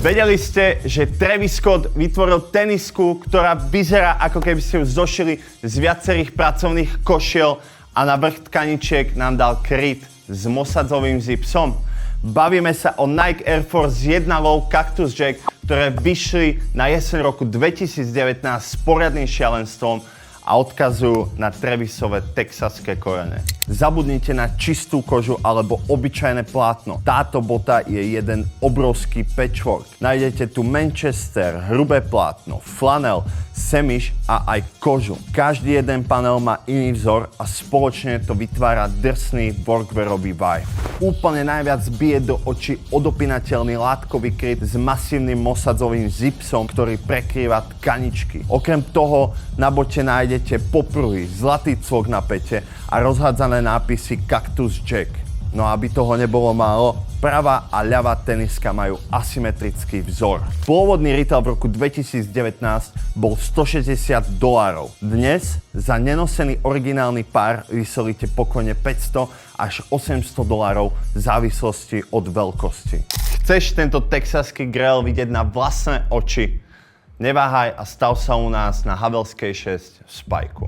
Vedeli ste, že Travis Scott vytvoril tenisku, ktorá vyzerá, ako keby ste ju zošili z viacerých pracovných košiel a na vrch tkaničiek nám dal kryt s mosadzovým zipsom? Bavíme sa o Nike Air Force 1 Low Cactus Jack, ktoré vyšli na jeseň roku 2019 s poriadnym šialenstvom a odkazujú na Travisové texaské korene. Zabudnite na čistú kožu alebo obyčajné plátno. Táto bota je jeden obrovský patchwork. Nájdete tu Manchester, hrubé plátno, flanel, semiš a aj kožu. Každý jeden panel má iný vzor a spoločne to vytvára drsný workwearový vibe. Úplne najviac bije do očí odopinateľný látkový kryt s masívnym mosadzovým zipsom, ktorý prekrýva tkaničky. Okrem toho na bote nájdete popruhy, zlatý cvok na pete a rozhádzané nápisy Cactus Jack. No a aby toho nebolo málo, pravá a ľavá teniska majú asymetrický vzor. Pôvodný retail v roku 2019 bol $160. Dnes za nenosený originálny pár vysolíte pokojne $500 až $800 v závislosti od veľkosti. Chceš tento texaský grail vidieť na vlastné oči? Neváhaj a stav sa u nás na Havelskej 6 v Spajku.